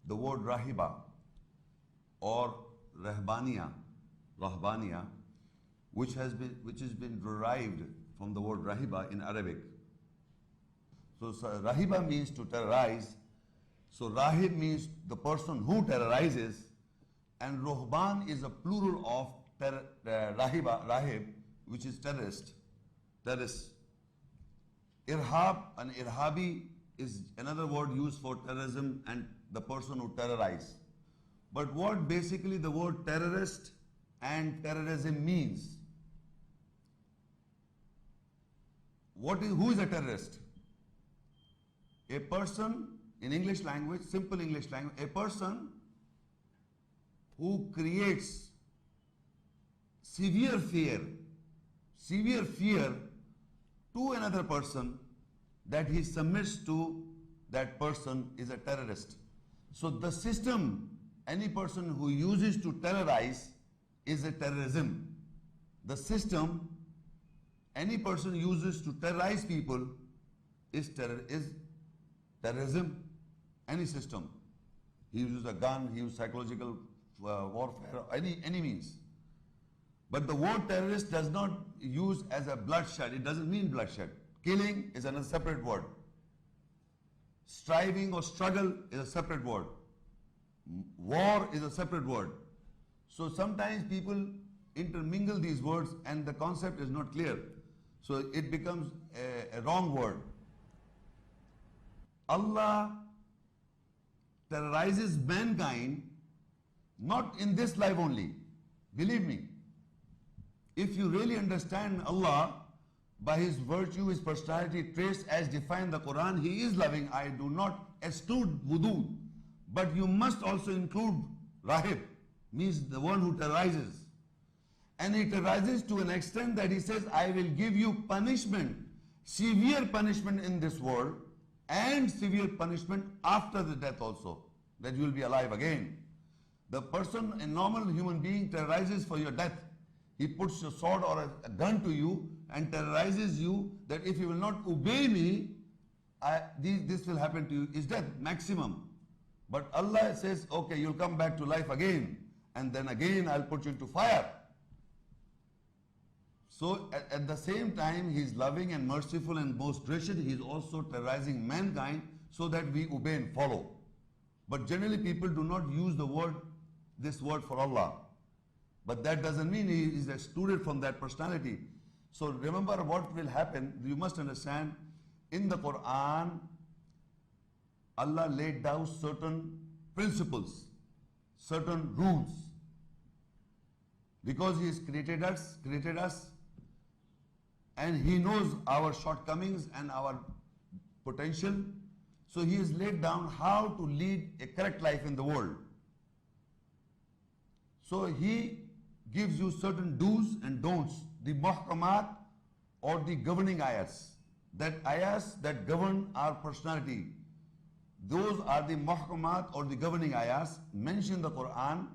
the word rahiba or rahbaniya, which has been derived from the word rahiba in Arabic. So rahiba means to terrorize. So rahib means the person who terrorizes, and ruhban is a plural of rahib, which is terrorist. Irhab and irhabi is another word used for terrorism and the person who terrorize. But what basically the word terrorist and terrorism means? Who is a terrorist? A person in English language, simple English language, a person who creates severe fear to another person, that he submits to that person is a terrorist. So the system, any person who uses to terrorize is a terrorism. The system, any person uses to terrorize people is terrorism. Any system. He uses a gun, he uses psychological warfare, any means. But the word terrorist does not use as a bloodshed. It doesn't mean bloodshed. Killing is another separate word. Striving or struggle is a separate word. War is a separate word. So sometimes people intermingle these words and the concept is not clear. So it becomes a wrong word. Allah terrorizes mankind not in this life only. Believe me. If you really understand Allah by His virtue, His personality traits as defined in the Quran, He is loving. I do not exclude wudu, but you must also include rahib, means the one who terrorizes. And he terrorizes to an extent that he says, I will give you punishment, severe punishment in this world and severe punishment after the death also, that you will be alive again. The person, a normal human being, terrorizes for your death. He puts a sword or a gun to you and terrorizes you that if you will not obey me, this will happen to you, is death, maximum. But Allah says, okay, you'll come back to life again, and then again I'll put you into fire. So at the same time, He is loving and merciful and most gracious. He is also terrorizing mankind so that we obey and follow. But generally people do not use this word for Allah. But that doesn't mean He is excluded from that personality. So remember what will happen. You must understand, in the Quran, Allah laid down certain principles, certain rules. Because He has created us, and He knows our shortcomings and our potential. So He has laid down how to lead a correct life in the world. So He gives you certain do's and don'ts, the muhkamat or the governing ayahs. That ayahs that govern our personality, those are the muhkamat or the governing ayahs mentioned in the Quran,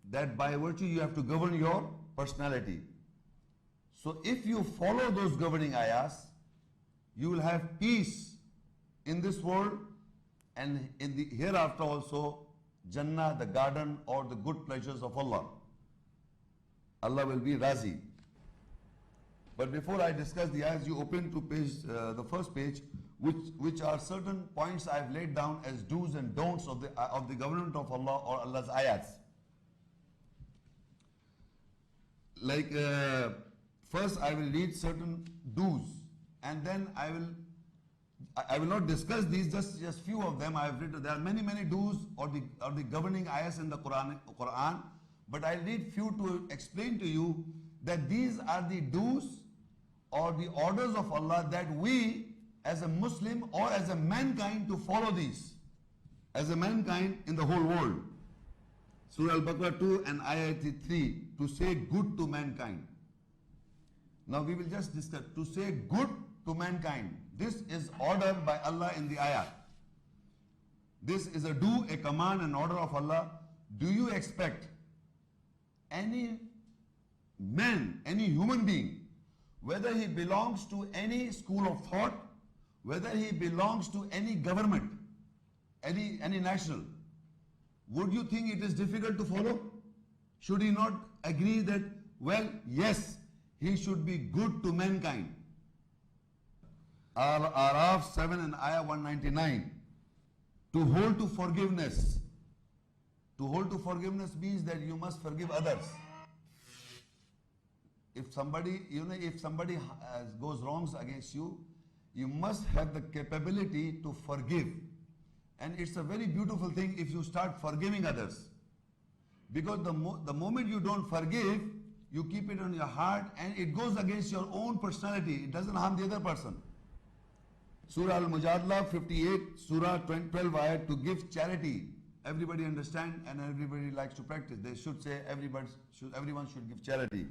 that by virtue you have to govern your personality. So if you follow those governing ayahs, you will have peace in this world and in the hereafter also, Jannah, the garden or the good pleasures of Allah. Allah will be Razi. But before I discuss the ayahs, you open to page, the first page, which are certain points I have laid down as do's and don'ts of the government of Allah or Allah's ayahs. Like first I will read certain do's, and then I will not discuss these, just few of them I have written. There are many do's or the governing ayahs in the Quran, but I read few to explain to you that these are the do's or the orders of Allah that we as a Muslim or as a mankind to follow these, as a mankind in the whole world. Surah Al-Baqarah 2 and Ayah 3, to say good to mankind. Now we will just discuss, to say good to mankind. This is ordered by Allah in the ayah. This is a do, a command, an order of Allah. Do you expect any man, any human being, whether he belongs to any school of thought, whether he belongs to any government, any national, would you think it is difficult to follow? Should he not agree that, well, yes, he should be good to mankind? Araf 7 and Ayah 199. To hold to forgiveness. To hold to forgiveness means that you must forgive others. If somebody, goes wrongs against you, you must have the capability to forgive. And it's a very beautiful thing if you start forgiving others. Because the moment you don't forgive, you keep it on your heart and it goes against your own personality. It doesn't harm the other person. Surah Al-Mujadala 58, Surah 12 ayat, to give charity. Everybody understand and everybody likes to practice. They should say everyone should give charity.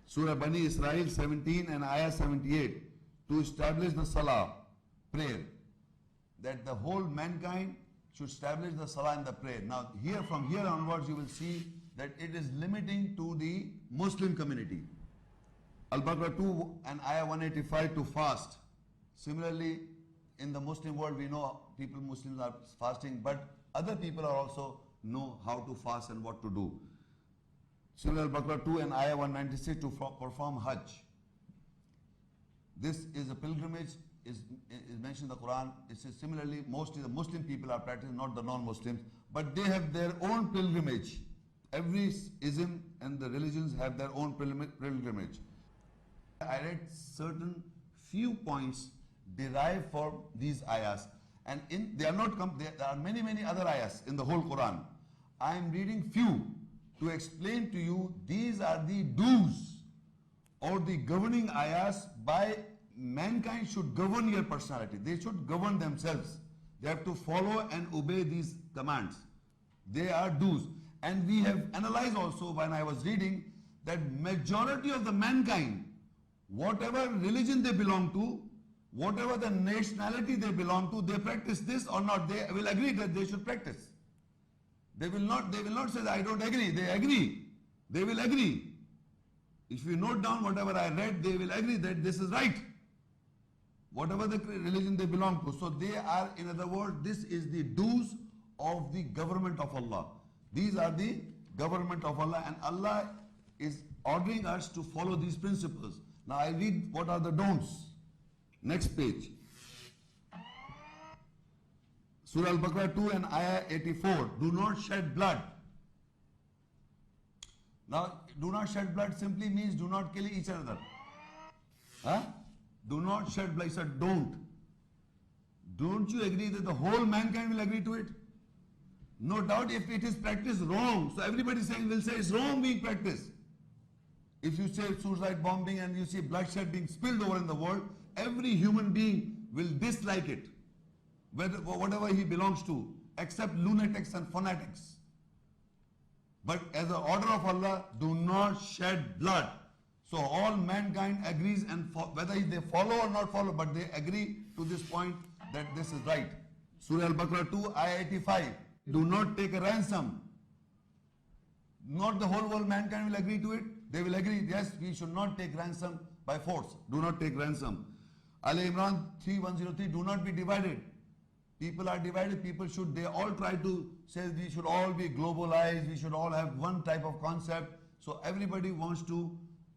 Surah Bani Israel 17 and Ayah 78, to establish the Salah, prayer. That the whole mankind should establish the Salah and the prayer. Now from here onwards you will see that it is limiting to the Muslim community. Al-Baqarah 2 and Ayah 185, to fast. Similarly, in the Muslim world we know Muslims are fasting, but other people are also know how to fast and what to do. Surah Al-Baqarah 2 and Ayah 196, to perform Hajj. This is a pilgrimage, is mentioned in the Quran. It says similarly, mostly the Muslim people are practicing, not the non-Muslims, but they have their own pilgrimage. Every ism and the religions have their own pilgrimage. I read certain few points derived from these ayahs, and there are many other ayahs in the whole Quran. I am reading few to explain to you these are the do's or the governing ayahs. By mankind should govern your personality. They should govern themselves. They have to follow and obey these commands. They are do's. And we have analyzed also when I was reading that majority of the mankind, whatever religion they belong to, whatever the nationality they belong to, they practice this or not, they will agree that they should practice. They will not say that I don't agree. They agree. They will agree. If you note down whatever I read, they will agree that this is right. Whatever the religion they belong to. So they are, in other words, this is the do's of the government of Allah. These are the government of Allah, and Allah is ordering us to follow these principles. Now I read what are the don'ts. Next page. Surah Al-Baqarah 2 and Ayah 84. Do not shed blood. Now, do not shed blood simply means do not kill each other. Do not shed blood. It's a don't. Don't you agree that the whole mankind will agree to it? No doubt if it is practiced wrong. So everybody will say it's wrong being practiced. If you say suicide bombing and you see bloodshed being spilled over in the world, every human being will dislike it, whatever he belongs to, except lunatics and fanatics. But as an order of Allah, do not shed blood. So all mankind agrees, and whether they follow or not follow, but they agree to this point that this is right. Surah Al-Baqarah 2, Ayah 85. Do not take a ransom. Not the whole world mankind will agree to it. They will agree, yes, we should not take ransom by force. Do not take ransom. Al-Imran 3103, do not be divided. People are divided, they all try to say we should all be globalized, we should all have one type of concept. So everybody wants to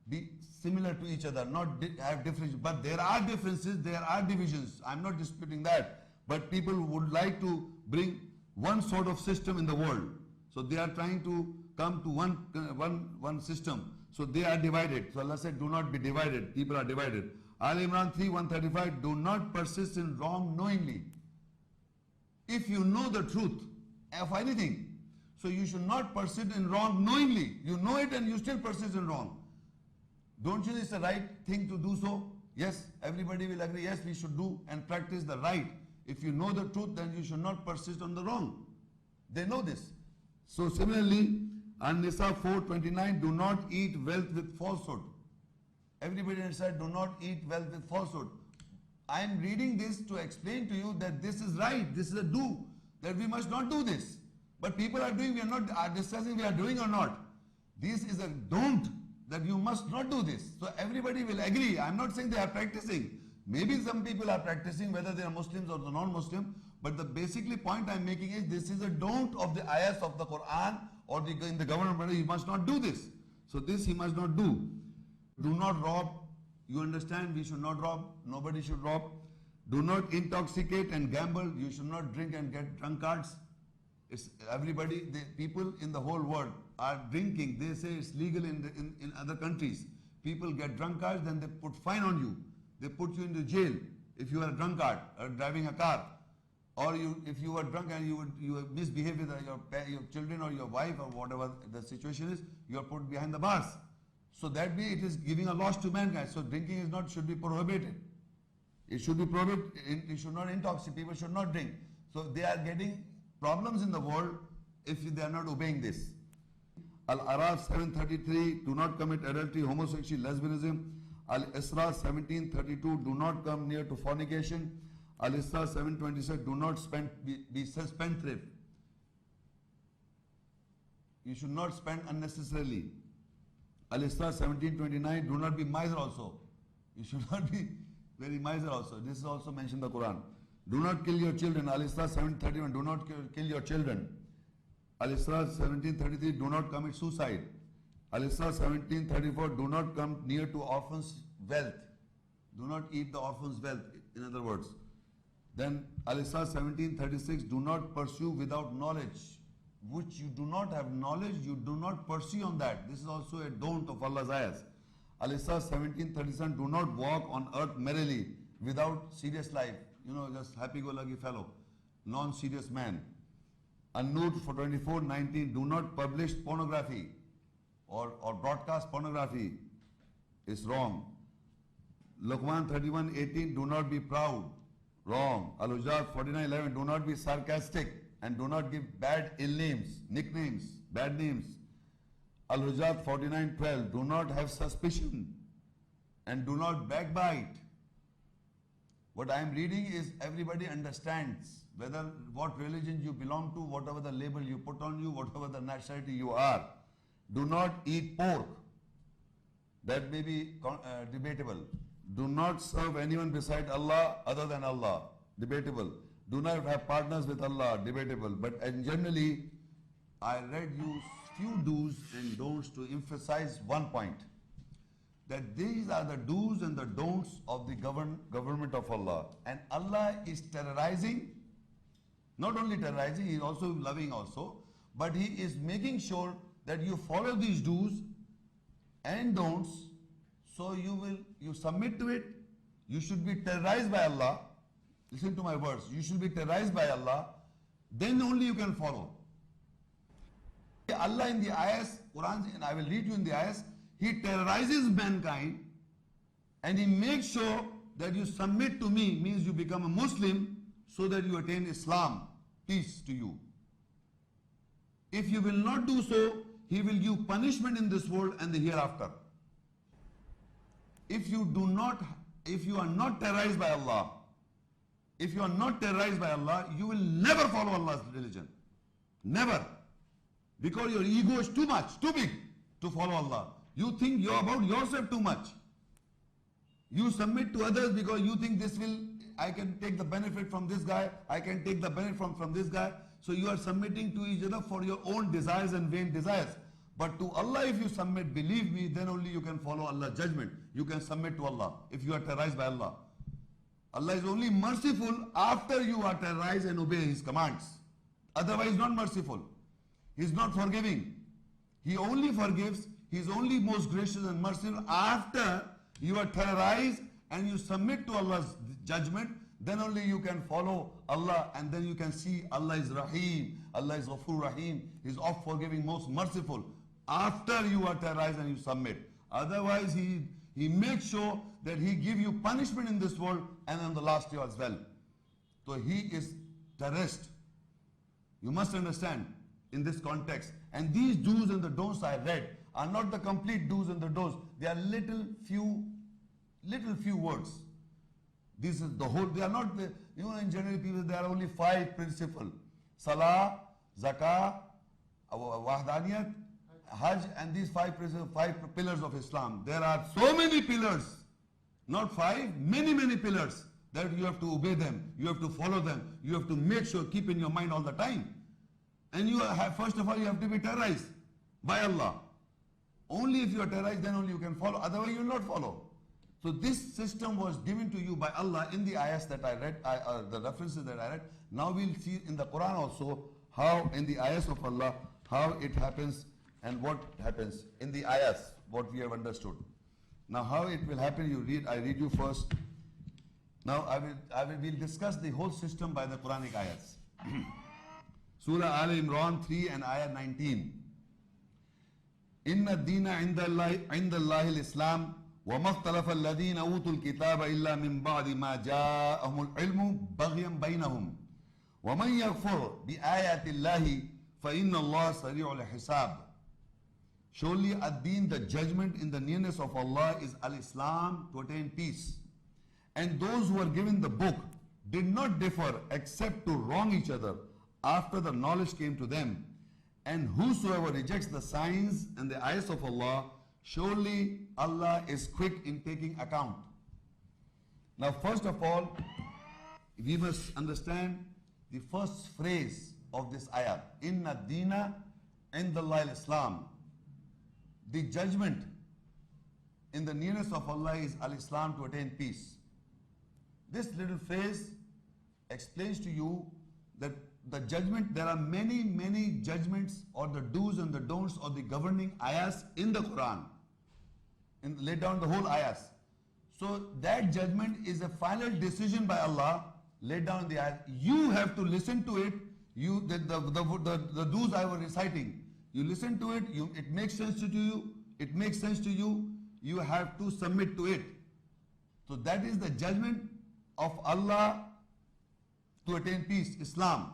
be similar to each other, not have differences. But there are differences, there are divisions. I'm not disputing that. But people would like to bring one sort of system in the world. So they are trying to come to one system. So they are divided. So Allah said, do not be divided. People are divided. Al-Imran 3:135, do not persist in wrong knowingly. If you know the truth of anything, so you should not persist in wrong knowingly. You know it and you still persist in wrong. Don't you think it's the right thing to do so? Yes, everybody will agree, yes, we should do and practice the right. If you know the truth, then you should not persist on the wrong. They know this. So similarly, An-Nisa 4:29, do not eat wealth with falsehood. Everybody said, do not eat wealth with falsehood. I am reading this to explain to you that this is right, this is a do, that we must not do this. But people are doing, we are not discussing we are doing or not. This is a don't, that you must not do this. So everybody will agree. I am not saying they are practicing. Maybe some people are practicing whether they are Muslims or the non-Muslim, but the basically point I'm making is this is a don't of the ayahs of the Quran or in the government, he must not do this. So this he must not do. Do not rob. You understand? We should not rob. Nobody should rob. Do not intoxicate and gamble. You should not drink and get drunkards. It's everybody, the people in the whole world are drinking. They say it's legal in other countries. People get drunkards, then they put fine on you. They put you into jail if you are a drunkard or driving a car. Or if you were drunk and you misbehave with your children or your wife or whatever the situation is, you are put behind the bars. So that way it is giving a loss to mankind. So drinking is not, should be prohibited. It should be prohibited. It should not intoxicate. People should not drink. So they are getting problems in the world if they are not obeying this. Al-Araf 7:33, do not commit adultery, homosexuality, lesbianism. Al-Isra 17:32, do not come near to fornication. Al-Isra 7:26, do not be spendthrift. You should not spend unnecessarily. Al-Isra 17:29, do not be miser also. You should not be very miser also. This is also mentioned in the Quran. Do not kill your children. Al-Isra 7:31, do not kill your children. Al-Isra 17:33, do not commit suicide. Al-Isra 17:34, do not come near to orphans' wealth. Do not eat the orphans' wealth, in other words. Then Al-Isra 17:36, do not pursue without knowledge. Which you do not have knowledge, you do not pursue on that. This is also a don't of Allah's ayahs. Al-Isra 17:37, do not walk on earth merrily without serious life. Just happy-go-lucky fellow, non-serious man. An-Nur 24:19, do not publish pornography or broadcast pornography. It's wrong. Luqman 31:18, do not be proud. Wrong. Al-Hujurat 49:11, do not be sarcastic and do not give bad ill names, nicknames, bad names. Al-Hujurat 49:12, do not have suspicion and do not backbite. What I am reading is everybody understands whether what religion you belong to, whatever the label you put on you, whatever the nationality you are. Do not eat pork. That may be debatable. Do not serve anyone beside Allah other than Allah. Debatable. Do not have partners with Allah. Debatable. But generally, I read you few do's and don'ts to emphasize one point. That these are the do's and the don'ts of the government of Allah. And Allah is terrorizing, not only terrorizing, He is also loving also, but He is making sure that you follow these do's and don'ts, so you submit to it. You should be terrorized by Allah. Listen to my words. You should be terrorized by Allah. Then only you can follow. Allah in the ayahs, Quran, and I will read you in the ayahs, He terrorizes mankind and He makes sure that you submit to me, means you become a Muslim, so that you attain Islam, peace to you. If you will not do so, He will give punishment in this world and the hereafter. If you are not terrorized by Allah, you will never follow Allah's religion. Never. Because your ego is too much, too big to follow Allah. You think you're about yourself too much. You submit to others because you think I can take the benefit from this guy, I can take the benefit from this guy. So you are submitting to each other for your own desires and vain desires. But to Allah, if you submit, believe me, then only you can follow Allah's judgment. You can submit to Allah if you are terrorized by Allah. Allah is only merciful after you are terrorized and obey His commands. Otherwise, not merciful. He is not forgiving. He only forgives. He is only most gracious and merciful after you are terrorized and you submit to Allah's judgment. Then only you can follow Allah, and then you can see Allah is Rahim, Allah is Ghafur Rahim. He is oft forgiving, most merciful. After you are terrorized and you submit. Otherwise, He makes sure that He give you punishment in this world and on the last year as well. So He is terrorist. You must understand in this context. And these do's and the don'ts I read are not the complete do's and the don'ts. They are little few words. This is the whole, they are not, in general people, there are only 5 principles. Salah, Zakah, Wahdaniyat, Hajj, and these 5 pillars of Islam. There are so many pillars Not 5, many pillars that you have to obey them, you have to follow them, you have to make sure, keep in your mind all the time. And you have, first of all, you have to be terrorized by Allah. Only if you are terrorized, then only you can follow, otherwise you will not follow. So this system was given to you by Allah in the ayahs that I read, the references that I read. Now we'll see in the Quran also how in the ayahs of Allah, how it happens and what happens in the ayahs, what we have understood. Now how it will happen, you read, I read you first. Now we'll discuss the whole system by the Quranic ayahs. Surah Al Imran 3 and ayah 19. Inna ad-deena inda Allahi al-Islam وَمَا اخْتَلَفَ الَّذِينَ أُوتُوا الْكِتَابَ إِلَّا مِنْ بَعْدِ مَا جَاءَهُمُ الْعِلْمُ بَغْيًا بَيْنَهُمْ وَمَنْ يَكْفُرْ بِآيَاتِ اللَّهِ فَإِنَّ اللَّهَ سَرِيعُ الْحِسَابِ. Surely ad-deen, the judgment in the nearness of Allah, is al-Islam, to attain peace. And those who were given the book did not differ except to wrong each other after the knowledge came to them. And whosoever rejects the signs and the ayahs of Allah, surely Allah is quick in taking account. Now first of all, we must understand the first phrase of this ayah. Inna ad-deena inda Allahi al-Islam. The judgment in the nearness of Allah is al-Islam, to attain peace. This little phrase explains to you that the judgment, there are many judgments or the do's and the don'ts or the governing ayahs in the Quran. And lay down the whole ayahs. So that judgment is a final decision by Allah, laid down in the ayahs. You have to listen to it. The do's I was reciting, you listen to it, it makes sense to you, it makes sense to you, you have to submit to it. So that is the judgment of Allah to attain peace, Islam.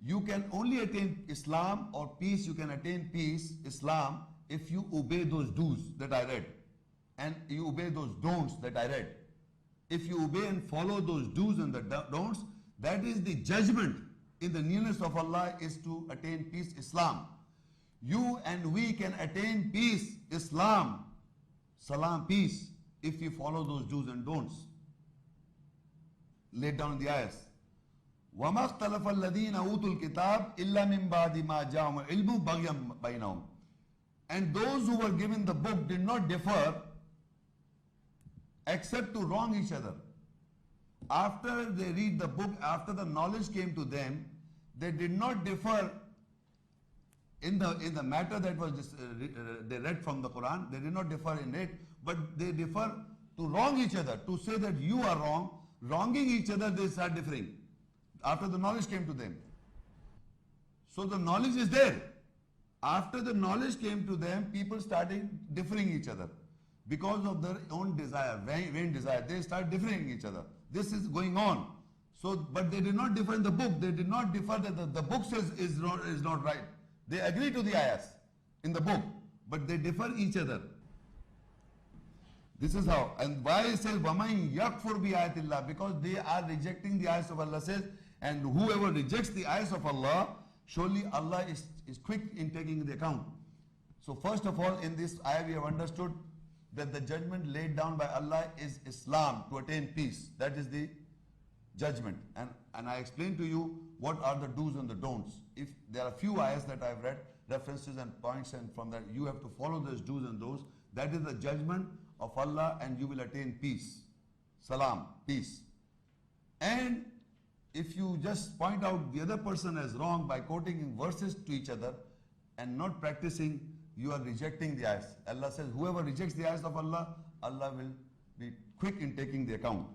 You can only attain Islam or peace, you can attain peace, Islam, if you obey those do's that I read. And you obey those don'ts that I read. If you obey and follow those do's and the don'ts, that is the judgment in the nearness of Allah, is to attain peace, Islam. You and we can attain peace, Islam, salam, peace, if you follow those do's and don'ts laid down in the ayahs. وَمَا اخْتَلَفَ الَّذِينَ أُوتُوا الْكِتَابِ إِلَّا مِنْ بَعْدِ مَا جَاءَهُمُ الْعِلْمُ بَغْيًا بَيْنَهُمْ. And those who were given the book did not differ except to wrong each other. After they read the book, after the knowledge came to them, they did not differ in the matter that was they read from the Quran. They did not differ in it, but they differ to wrong each other, to say that you are wrong. Wronging each other, they start differing after the knowledge came to them. So the knowledge is there. After the knowledge came to them, people started differing each other because of their own desire, vain desire. They start differing each other. This is going on. So, but they did not differ in the book. They did not differ that the book says is not right. They agree to the ayahs in the book, but they differ each other. This is how. And why it says وَمَنْ يَكْفُرْ بِآيَاتِ اللَّهِ? Because they are rejecting the ayahs of Allah, says, and whoever rejects the ayahs of Allah, surely Allah is quick in taking the account. So first of all, in this ayah we have understood that the judgment laid down by Allah is Islam, to attain peace. That is the judgment. And I explained to you what are the do's and the don'ts. If there are few ayahs that I've read, references and points, and from that you have to follow those do's and those. That is the judgment of Allah, and you will attain peace. Salam, peace. And if you just point out the other person as wrong by quoting verses to each other and not practicing, you are rejecting the ayahs. Allah says, whoever rejects the ayahs of Allah, Allah will be quick in taking the account.